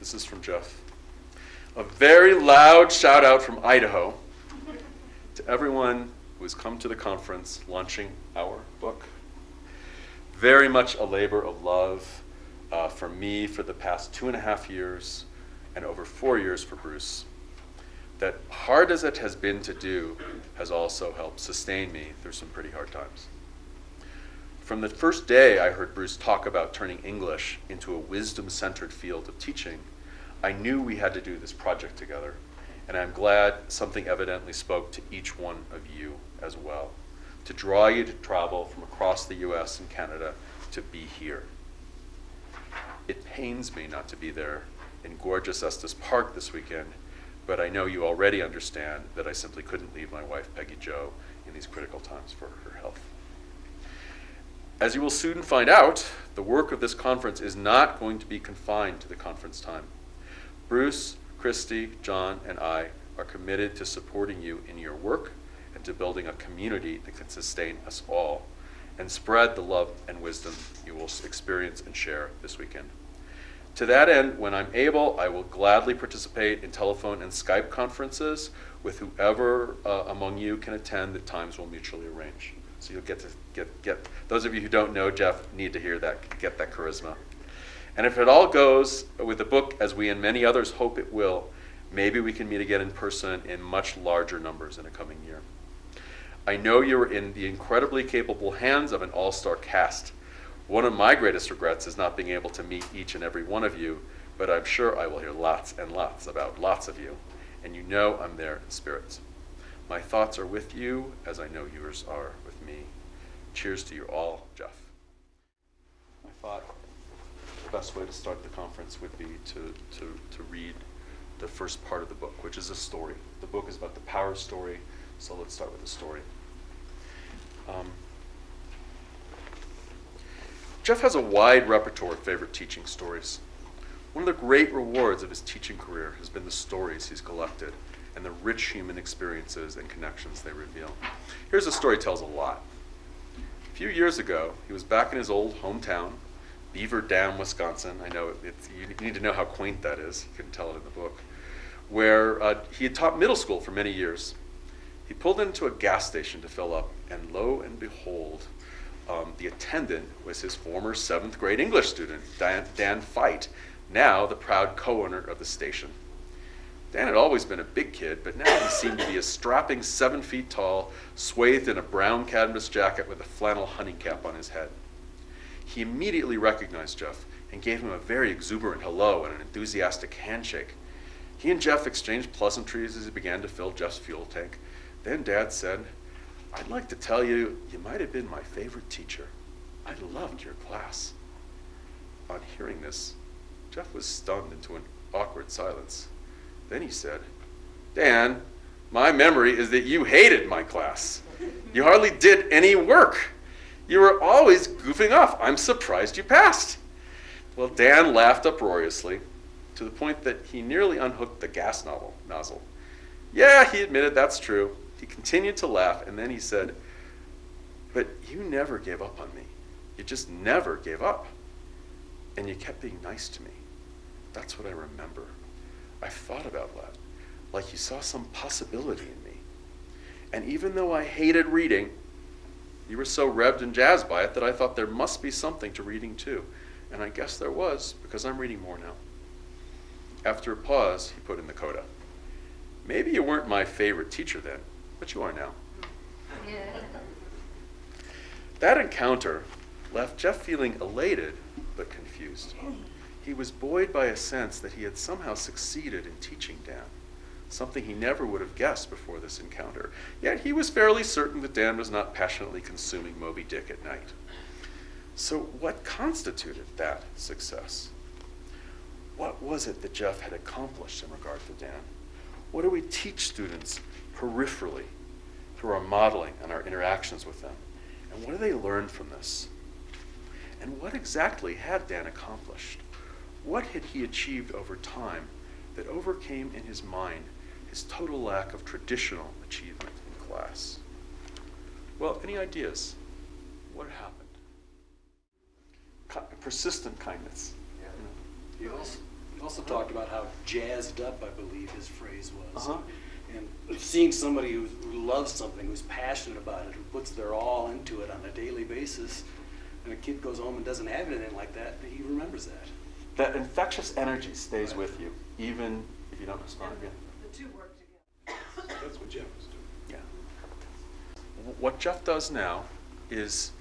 This is from Jeff. A very loud shout out from Idaho to everyone who has come to the conference launching our book. Very much a labor of love for me for the past 2.5 years and over 4 years for Bruce. That hard as it has been to do has also helped sustain me through some pretty hard times. From the first day I heard Bruce talk about turning English into a wisdom-centered field of teaching, I knew we had to do this project together, and I'm glad something evidently spoke to each one of you as well, to draw you to travel from across the US and Canada to be here. It pains me not to be there in gorgeous Estes Park this weekend, but I know you already understand that I simply couldn't leave my wife, Peggy Jo, in these critical times for her health. As you will soon find out, the work of this conference is not going to be confined to the conference time. Bruce, Christy, John, and I are committed to supporting you in your work and to building a community that can sustain us all and spread the love and wisdom you will experience and share this weekend. To that end, when I'm able, I will gladly participate in telephone and Skype conferences with whoever among you can attend that times will mutually arrange. So you'll get to get those of you who don't know Jeff need to hear that, get that charisma. And if it all goes with the book as we and many others hope it will, maybe we can meet again in person in much larger numbers in a coming year. I know you're in the incredibly capable hands of an all-star cast. One of my greatest regrets is not being able to meet each and every one of you, but I'm sure I will hear lots and lots about lots of you, and you know I'm there in spirit. My thoughts are with you, as I know yours are with me. Cheers to you all, Jeff. I thought the best way to start the conference would be to read the first part of the book, which is a story. The book is about the power story, so let's start with the story. Jeff has a wide repertoire of favorite teaching stories. One of the great rewards of his teaching career has been the stories he's collected and the rich human experiences and connections they reveal. Here's a story that tells a lot. A few years ago, he was back in his old hometown, Beaver Dam, Wisconsin. I know you need to know how quaint that is. You couldn't tell it in the book. Where he had taught middle school for many years. He pulled into a gas station to fill up, and lo and behold, the attendant was his former 7th grade English student, Dan Fite, now the proud co-owner of the station. Dan had always been a big kid, but now he seemed to be a strapping 7 feet tall, swathed in a brown canvas jacket with a flannel hunting cap on his head. He immediately recognized Jeff and gave him a very exuberant hello and an enthusiastic handshake. He and Jeff exchanged pleasantries as he began to fill Jeff's fuel tank. Then Dad said, "I'd like to tell you, you might have been my favorite teacher. I loved your class." On hearing this, Jeff was stunned into an awkward silence. Then he said, "Dan, my memory is that you hated my class. You hardly did any work. You were always goofing off. I'm surprised you passed." Well, Dan laughed uproariously to the point that he nearly unhooked the gas nozzle. Yeah, he admitted that's true. He continued to laugh, and then he said, "But you never gave up on me. You just never gave up. And you kept being nice to me. That's what I remember. I've thought about that, like you saw some possibility in me. And even though I hated reading, you were so revved and jazzed by it that I thought there must be something to reading too. And I guess there was, because I'm reading more now." After a pause, he put in the coda. "Maybe you weren't my favorite teacher then, but you are now." That encounter left Jeff feeling elated but confused. He was buoyed by a sense that he had somehow succeeded in teaching Dan, something he never would have guessed before this encounter. Yet he was fairly certain that Dan was not passionately consuming Moby Dick at night. So what constituted that success? What was it that Jeff had accomplished in regard to Dan? What do we teach students peripherally through our modeling and our interactions with them? And what do they learn from this? And what exactly had Dan accomplished? What had he achieved over time that overcame in his mind his total lack of traditional achievement in class? Well, any ideas? What happened? Persistent kindness. Yeah. Eagles? Also talked about how jazzed up, I believe his phrase was. Uh-huh. And seeing somebody who loves something, who's passionate about it, who puts their all into it on a daily basis, and a kid goes home and doesn't have anything like that, he remembers that. That infectious energy stays with you, even if you don't respond again. The two work together. That's what Jeff was doing. Yeah. What Jeff does now is,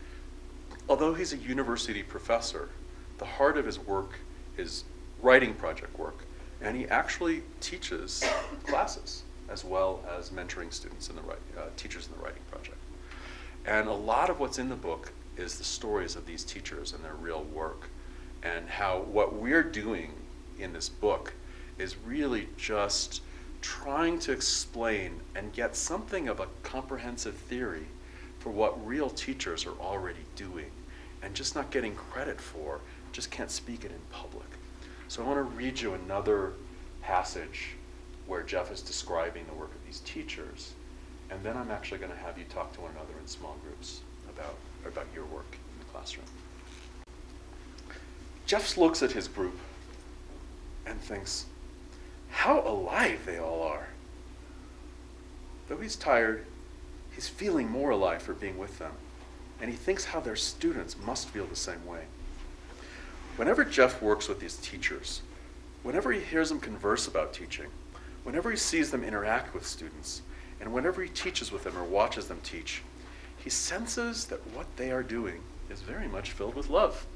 although he's a university professor, the heart of his work is writing project work, and he actually teaches classes as well as mentoring students in the teachers in the writing project. And a lot of what's in the book is the stories of these teachers and their real work, and how what we're doing in this book is really just trying to explain and get something of a comprehensive theory for what real teachers are already doing and just not getting credit for, just can't speak it in public. So I want to read you another passage where Jeff is describing the work of these teachers, and then I'm actually going to have you talk to one another in small groups about your work in the classroom. Jeff looks at his group and thinks, how alive they all are. Though he's tired, he's feeling more alive for being with them, and he thinks how their students must feel the same way. Whenever Jeff works with these teachers, whenever he hears them converse about teaching, whenever he sees them interact with students, and whenever he teaches with them or watches them teach, he senses that what they are doing is very much filled with love.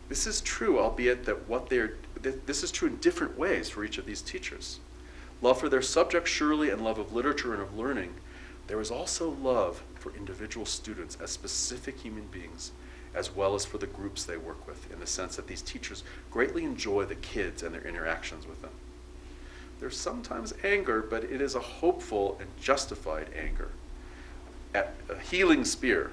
This is true, albeit that this is true in different ways for each of these teachers. Love for their subject, surely, and love of literature and of learning. There is also love for individual students as specific human beings, as well as for the groups they work with, in the sense that these teachers greatly enjoy the kids and their interactions with them. There's sometimes anger, but it is a hopeful and justified anger, at a healing spear,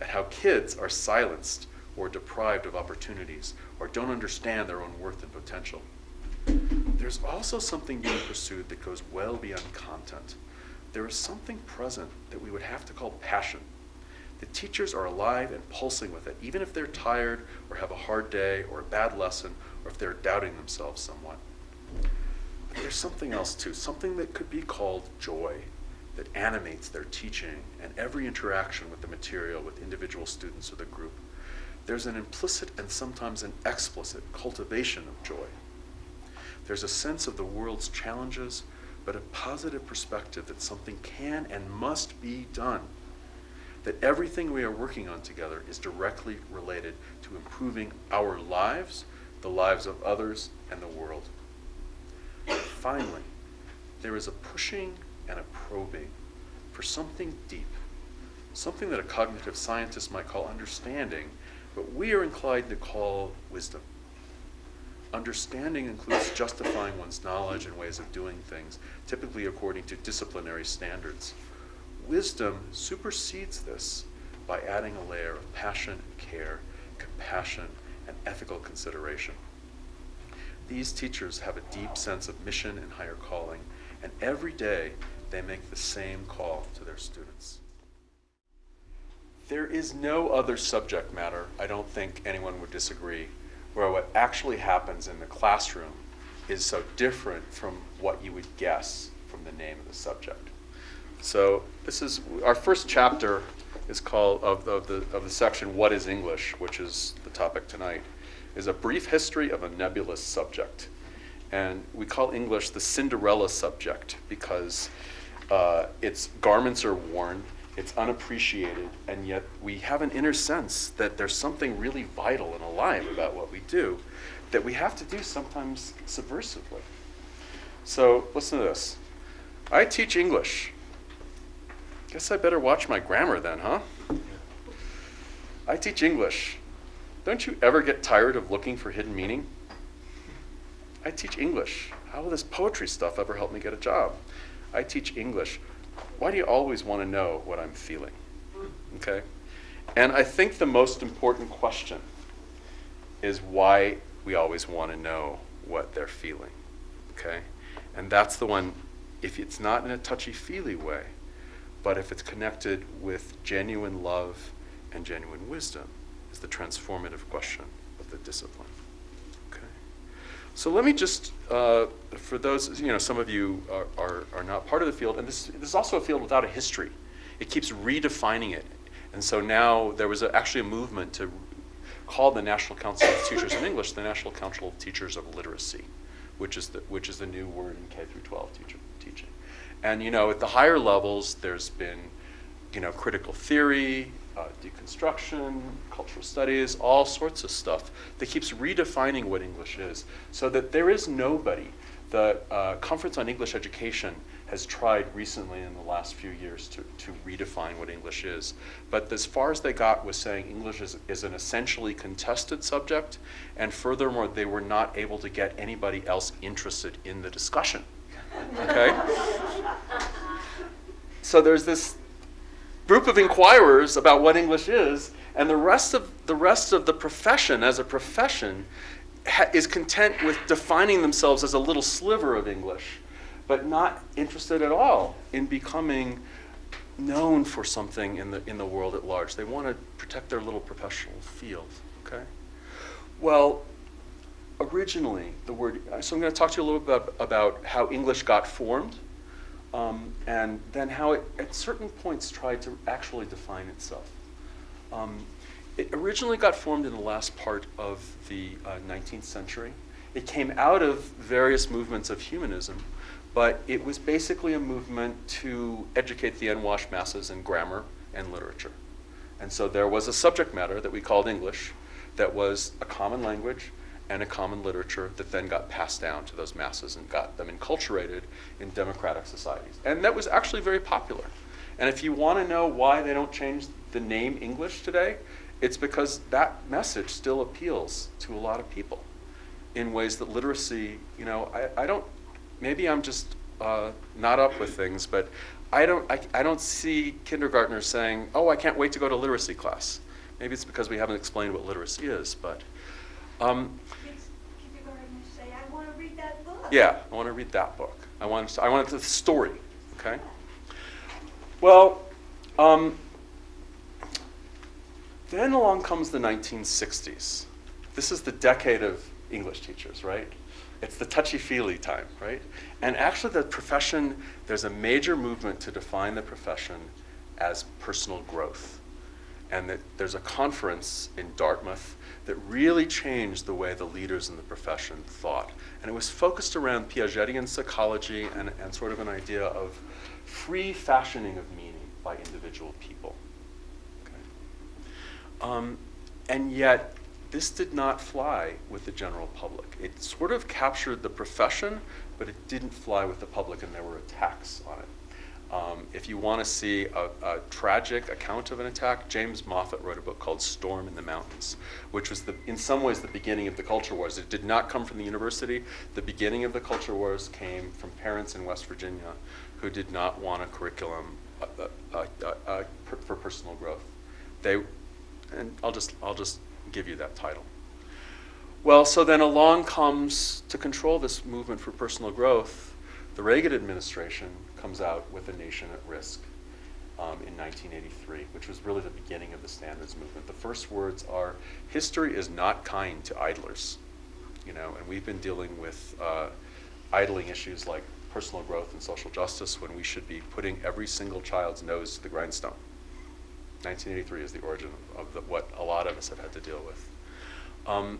at how kids are silenced or deprived of opportunities, or don't understand their own worth and potential. There's also something being pursued that goes well beyond content. There is something present that we would have to call passion. The teachers are alive and pulsing with it, even if they're tired or have a hard day or a bad lesson, or if they're doubting themselves somewhat. But there's something else too, something that could be called joy, that animates their teaching and every interaction with the material with individual students or the group. There's an implicit and sometimes an explicit cultivation of joy. There's a sense of the world's challenges, but a positive perspective that something can and must be done, that everything we are working on together is directly related to improving our lives, the lives of others, and the world. Finally, there is a pushing and a probing for something deep, something that a cognitive scientist might call understanding, but we are inclined to call wisdom. Understanding includes justifying one's knowledge and ways of doing things, typically according to disciplinary standards. Wisdom supersedes this by adding a layer of passion and care, compassion, and ethical consideration. These teachers have a deep sense of mission and higher calling, and every day they make the same call to their students. There is no other subject matter, I don't think anyone would disagree, where what actually happens in the classroom is so different from what you would guess from the name of the subject. So this is our first chapter is called of the section What is English, which is the topic tonight, is a brief history of a nebulous subject. And we call English the Cinderella subject because its garments are worn, it's unappreciated, and yet we have an inner sense that there's something really vital and alive about what we do that we have to do sometimes subversively. So listen to this. I teach English. Guess I better watch my grammar then, huh? I teach English. Don't you ever get tired of looking for hidden meaning? I teach English. How will this poetry stuff ever help me get a job? I teach English. Why do you always want to know what I'm feeling? Okay? And I think the most important question is why we always want to know what they're feeling. Okay? And that's the one, if it's not in a touchy-feely way, but if it's connected with genuine love and genuine wisdom, is the transformative question of the discipline. Okay? So let me just, for those, some of you are not part of the field, and this is also a field without a history. It keeps redefining it. And so now there was actually a movement to call the National Council of Teachers of English the National Council of Teachers of Literacy, which is the new word in K through 12 teaching. And at the higher levels, there's been critical theory, deconstruction, cultural studies, all sorts of stuff that keeps redefining what English is, so that there is nobody. The Conference on English Education has tried recently in the last few years to redefine what English is. But as far as they got was saying English is an essentially contested subject, and furthermore, they were not able to get anybody else interested in the discussion. Okay? So there's this group of inquirers about what English is, and the rest of the profession, as a profession, is content with defining themselves as a little sliver of English, but not interested at all in becoming known for something in the world at large. They want to protect their little professional field. Okay. Well, originally the word. So I'm going to talk to you a little bit about how English got formed. And then how it, at certain points, tried to actually define itself. It originally got formed in the last part of the 19th century. It came out of various movements of humanism, but it was basically a movement to educate the unwashed masses in grammar and literature. And so there was a subject matter that we called English that was a common language and a common literature that then got passed down to those masses and got them enculturated in democratic societies. And that was actually very popular. And if you want to know why they don't change the name English today, it's because that message still appeals to a lot of people in ways that literacy, I don't, maybe I'm just not up with things, but I don't see kindergartners saying, oh, I can't wait to go to literacy class. Maybe it's because we haven't explained what literacy is, but Kindergartners say, I want to read that book. yeah, I want to read that book. I want the story, okay? Well, then along comes the 1960s. This is the decade of English teachers, right? It's the touchy-feely time, right? And actually the profession, there's a major movement to define the profession as personal growth. And that there's a conference in Dartmouth that really changed the way the leaders in the profession thought. And it was focused around Piagetian psychology and sort of an idea of free fashioning of meaning by individual people. Okay. And yet, this did not fly with the general public. It sort of captured the profession, but it didn't fly with the public, and there were attacks on it. If you want to see a tragic account of an attack, James Moffat wrote a book called Storm in the Mountains, which was in some ways the beginning of the culture wars. It did not come from the university. The beginning of the culture wars came from parents in West Virginia who did not want a curriculum for personal growth. And I'll just give you that title. Well, so then along comes, to control this movement for personal growth, the Reagan administration comes out with A Nation at Risk in 1983, which was really the beginning of the standards movement. The first words are, history is not kind to idlers. And we've been dealing with idling issues like personal growth and social justice when we should be putting every single child's nose to the grindstone. 1983 is the origin of what a lot of us have had to deal with.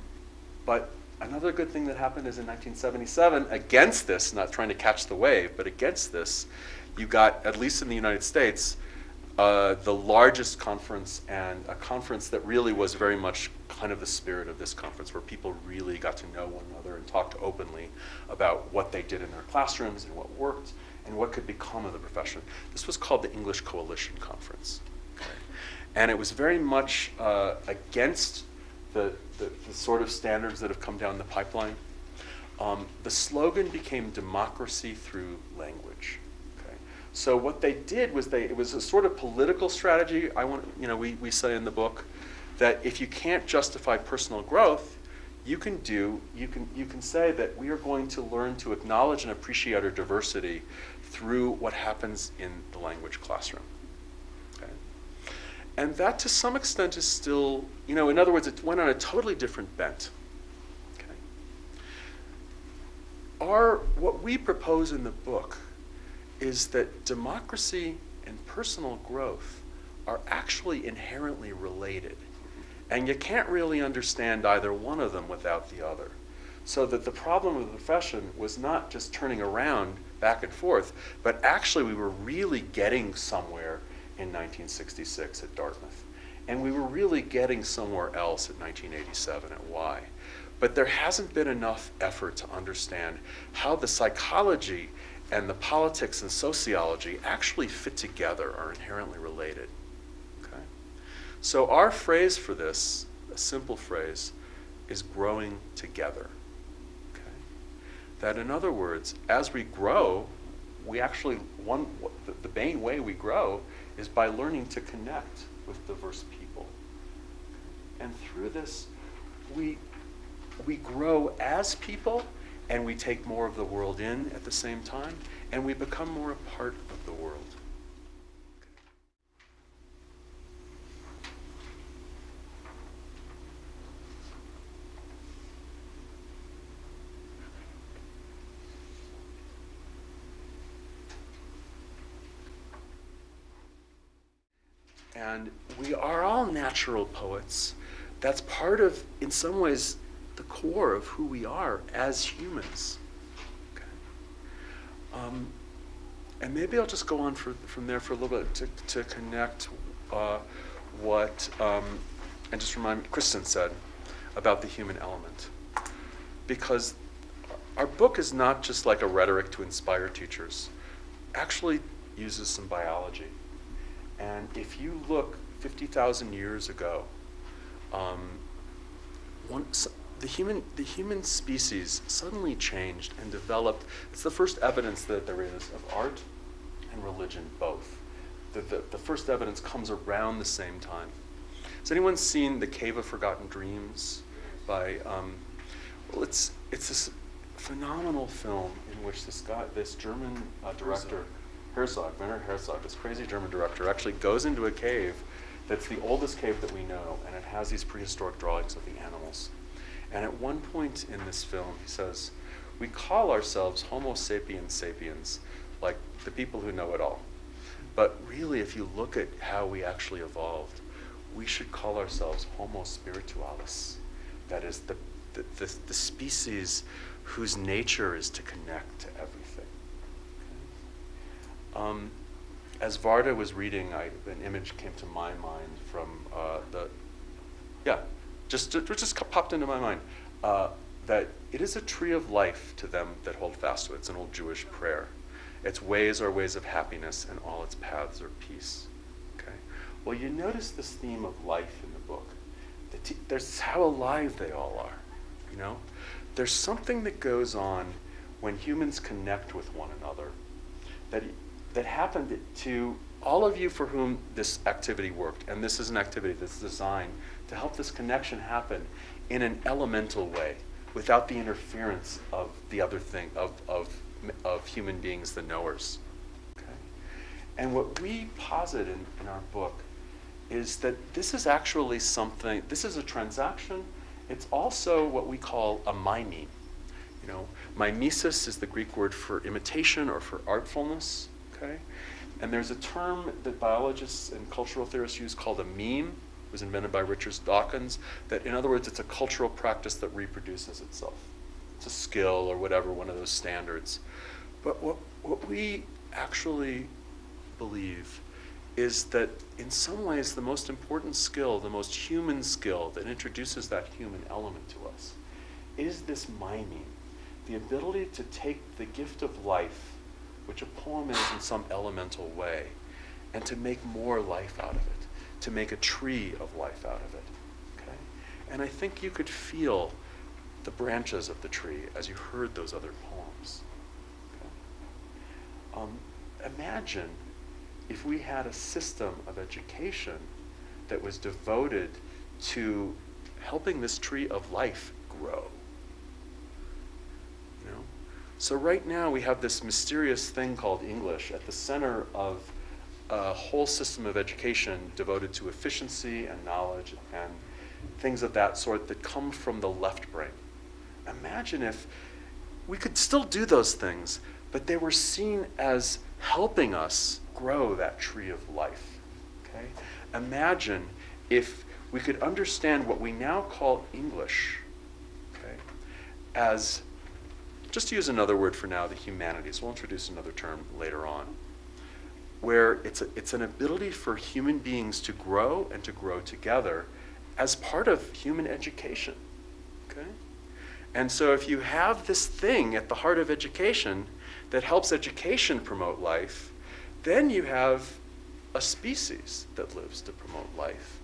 But another good thing that happened is in 1977, against this, not trying to catch the wave, but against this, you got, at least in the United States, the largest conference, and a conference that really was very much kind of the spirit of this conference, where people really got to know one another and talked openly about what they did in their classrooms and what worked and what could become of the profession. This was called the English Coalition Conference. Okay? And it was very much against the sort of standards that have come down the pipeline. The slogan became democracy through language. Okay? So what they did was it was a sort of political strategy. We say in the book that if you can't justify personal growth, you can say that we are going to learn to acknowledge and appreciate our diversity through what happens in the language classroom. Okay? And that, to some extent, is still, in other words, it went on a totally different bent. Okay? what we propose in the book is that democracy and personal growth are actually inherently related. And you can't really understand either one of them without the other. So that the problem of the profession was not just turning around back and forth, but actually we were really getting somewhere in 1966 at Dartmouth. And we were really getting somewhere else at 1987 at Y. But there hasn't been enough effort to understand how the psychology and the politics and sociology actually fit together, are inherently related. Okay? So our phrase for this, a simple phrase, is growing together. Okay? That in other words, as we grow, we actually, the main way we grow is by learning to connect with diverse people. And through this, we grow as people, and we take more of the world in at the same time, and we become more a part of the world. And we are all natural poets. That's part of, in some ways, the core of who we are as humans. Okay. And maybe I'll just go on from there for a little bit to connect what, and just remind Kristen said about the human element. Because our book is not just like a rhetoric to inspire teachers. It actually uses some biology. And if you look 50,000 years ago, the human species suddenly changed and developed. It's the first evidence that there is of art and religion both. The first evidence comes around the same time. Has anyone seen The Cave of Forgotten Dreams by, well, it's this phenomenal film in which this German director, Werner Herzog, this crazy German director, actually goes into a cave that's the oldest cave that we know, and it has these prehistoric drawings of the animals. And at one point in this film, he says, we call ourselves Homo sapiens sapiens, like the people who know it all. But really, if you look at how we actually evolved, we should call ourselves Homo spiritualis. That is the species whose nature is to connect to everything. As Varda was reading, an image came to my mind from it just popped into my mind, that it is a tree of life to them that hold fast to it. It's an old Jewish prayer. Its ways are ways of happiness, and all its paths are peace. Okay. Well, you notice this theme of life in the book. There's how alive they all are. You know, there's something that goes on when humans connect with one another that happened to all of you for whom this activity worked. And this is an activity that's designed to help this connection happen in an elemental way, without the interference of the other thing, of human beings, the knowers. Okay? And what we posit in our book is that this is actually something, this is a transaction. It's also what we call a mimeme. You know, mimesis is the Greek word for imitation or for artfulness. Okay? And there's a term that biologists and cultural theorists use called a meme. It was invented by Richard Dawkins. That, in other words, it's a cultural practice that reproduces itself. It's a skill or whatever, one of those standards. But what we actually believe is that in some ways the most important skill, the most human skill that introduces that human element to us is this miming, the ability to take the gift of life, which a poem is in some elemental way, and to make more life out of it, to make a tree of life out of it. Okay? And I think you could feel the branches of the tree as you heard those other poems. Okay? Imagine if we had a system of education that was devoted to helping this tree of life grow. You know? So right now we have this mysterious thing called English at the center of a whole system of education devoted to efficiency and knowledge and things of that sort that come from the left brain. Imagine if we could still do those things, but they were seen as helping us grow that tree of life. Okay? Imagine if we could understand what we now call English, okay, as, just to use another word for now, the humanities. We'll introduce another term later on, where it's an ability for human beings to grow and to grow together as part of human education. Okay? And so if you have this thing at the heart of education that helps education promote life, then you have a species that lives to promote life,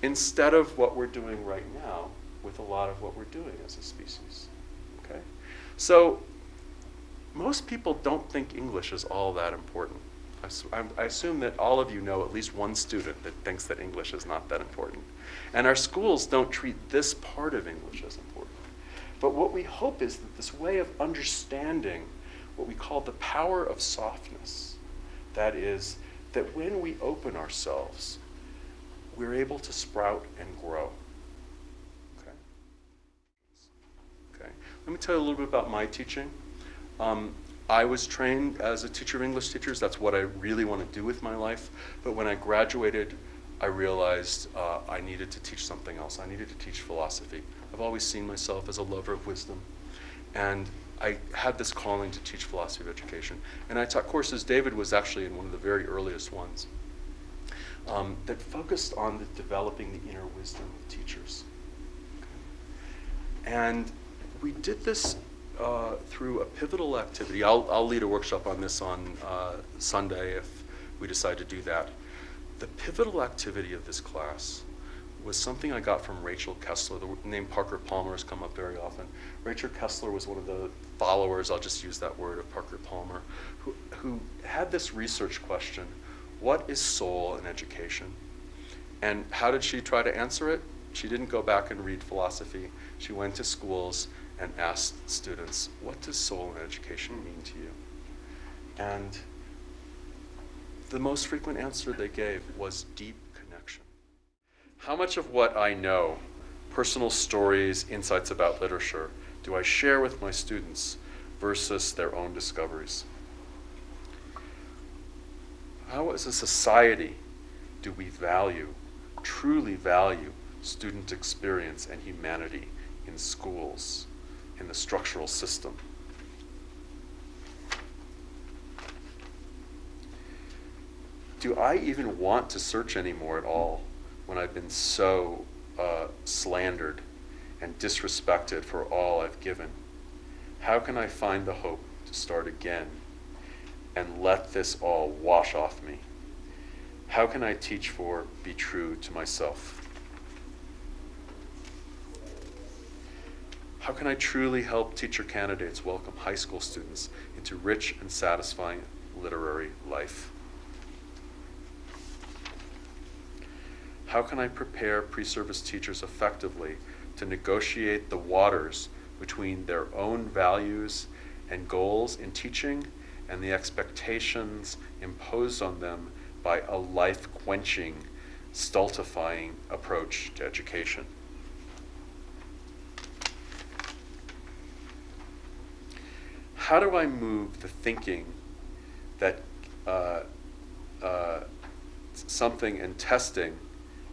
instead of what we're doing right now with a lot of what we're doing as a species. Okay? So most people don't think English is all that important. I assume that all of you know at least one student that thinks that English is not that important. And our schools don't treat this part of English as important. But what we hope is that this way of understanding what we call the power of softness, that is, that when we open ourselves, we're able to sprout and grow. Okay? Okay. Let me tell you a little bit about my teaching. I was trained as a teacher of English teachers. That's what I really want to do with my life. But when I graduated, I realized I needed to teach something else. I needed to teach philosophy. I've always seen myself as a lover of wisdom. And I had this calling to teach philosophy of education. And I taught courses. David was actually in one of the very earliest ones that focused on developing the inner wisdom of teachers. Okay. And we did this through a pivotal activity. I'll lead a workshop on this on Sunday if we decide to do that. The pivotal activity of this class was something I got from Rachel Kessler. The name Parker Palmer has come up very often. Rachel Kessler was one of the followers, I'll just use that word, of Parker Palmer, who had this research question: what is soul in education? And how did she try to answer it? She didn't go back and read philosophy. She went to schools and asked students, what does soul in education mean to you? And the most frequent answer they gave was deep connection. How much of what I know, personal stories, insights about literature, do I share with my students versus their own discoveries? How as a society do we truly value student experience and humanity in schools, in the structural system? Do I even want to search anymore at all when I've been so slandered and disrespected for all I've given? How can I find the hope to start again and let this all wash off me? How can I teach for, be true to myself? How can I truly help teacher candidates welcome high school students into rich and satisfying literary life? How can I prepare pre-service teachers effectively to negotiate the waters between their own values and goals in teaching and the expectations imposed on them by a life-quenching, stultifying approach to education? How do I move the thinking that something in testing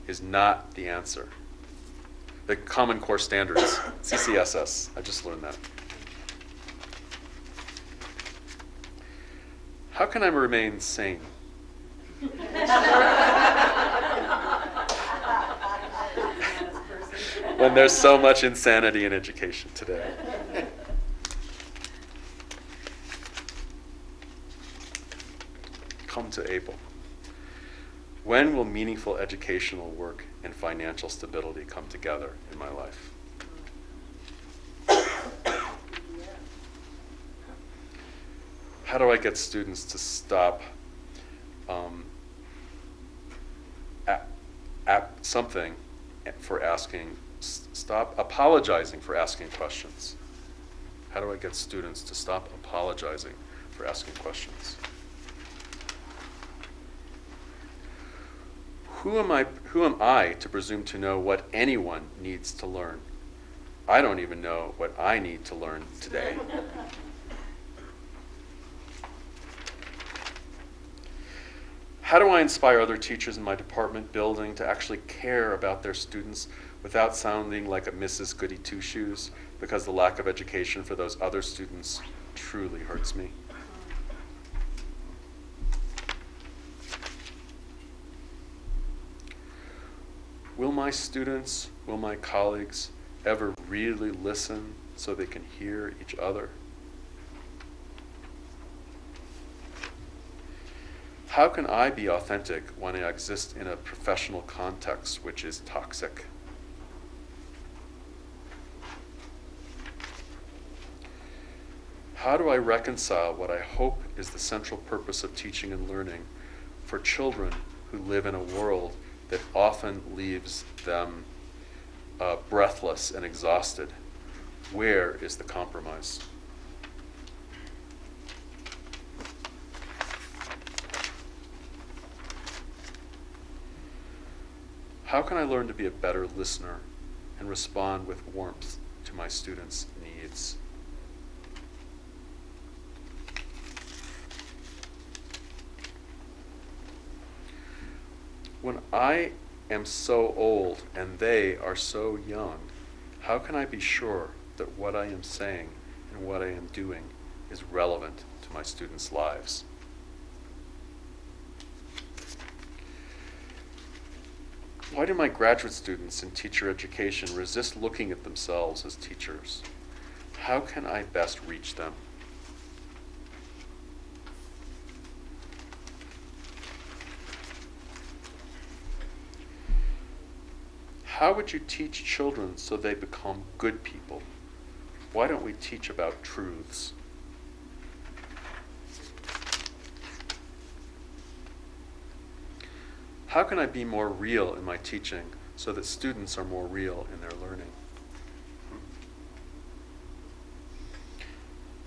is not the answer? The Common Core Standards, CCSS, I just learned that. How can I remain sane? When there's so much insanity in education today. Come to AEPL. When will meaningful educational work and financial stability come together in my life? How do I get students to stop something for asking, stop apologizing for asking questions? How do I get students to stop apologizing for asking questions? Who am I to presume to know what anyone needs to learn? I don't even know what I need to learn today. How do I inspire other teachers in my department building to actually care about their students without sounding like a Mrs. Goody Two-Shoes, because the lack of education for those other students truly hurts me? Will my students, will my colleagues ever really listen so they can hear each other? How can I be authentic when I exist in a professional context which is toxic? How do I reconcile what I hope is the central purpose of teaching and learning for children who live in a world that often leaves them breathless and exhausted? Where is the compromise? How can I learn to be a better listener and respond with warmth to my students' needs? When I am so old and they are so young, how can I be sure that what I am saying and what I am doing is relevant to my students' lives? Why do my graduate students in teacher education resist looking at themselves as teachers? How can I best reach them? How would you teach children so they become good people? Why don't we teach about truths? How can I be more real in my teaching so that students are more real in their learning?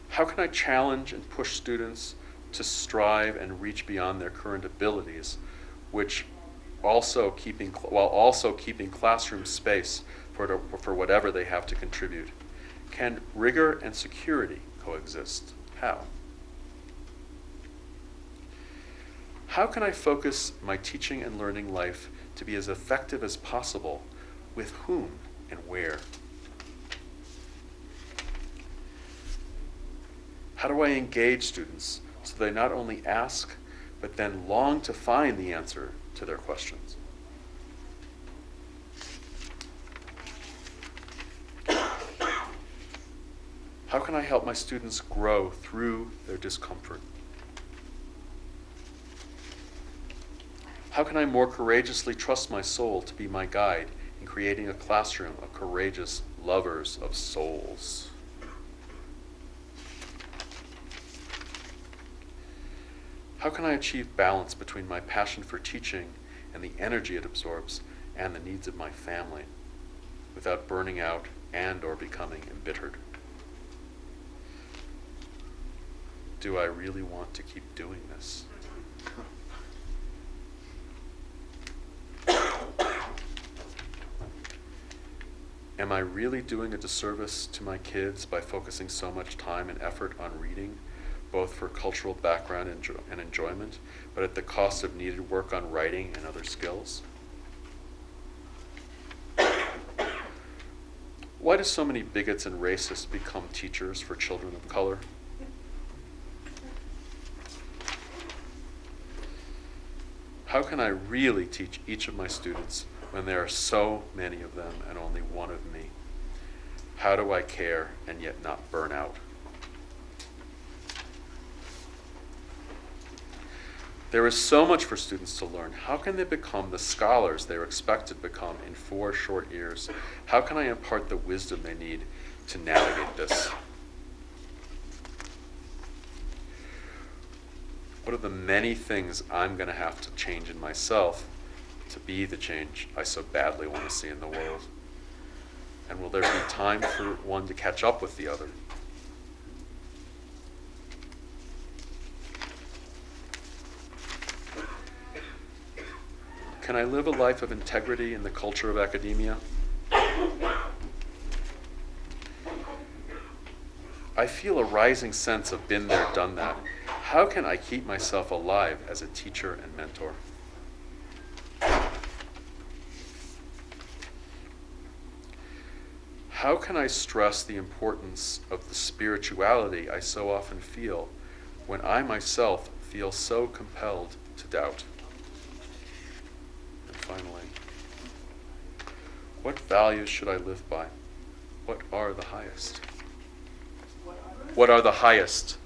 How can I challenge and push students to strive and reach beyond their current abilities, which while also keeping classroom space for whatever they have to contribute? Can rigor and security coexist? How? How can I focus my teaching and learning life to be as effective as possible? With whom and where? How do I engage students so they not only ask, but then long to find the answer to their questions? How can I help my students grow through their discomfort? How can I more courageously trust my soul to be my guide in creating a classroom of courageous lovers of souls? How can I achieve balance between my passion for teaching and the energy it absorbs and the needs of my family without burning out and or becoming embittered? Do I really want to keep doing this? Am I really doing a disservice to my kids by focusing so much time and effort on reading, both for cultural background and enjoyment, but at the cost of needed work on writing and other skills? Why do so many bigots and racists become teachers for children of color? How can I really teach each of my students when there are so many of them and only one of me? How do I care and yet not burn out? There is so much for students to learn. How can they become the scholars they are expected to become in 4 short years? How can I impart the wisdom they need to navigate this? What are the many things I'm going to have to change in myself to be the change I so badly want to see in the world? And will there be time for one to catch up with the other? Can I live a life of integrity in the culture of academia? I feel a rising sense of been there, done that. How can I keep myself alive as a teacher and mentor? How can I stress the importance of the spirituality I so often feel when I myself feel so compelled to doubt? And finally, what values should I live by? What are the highest? What are the highest?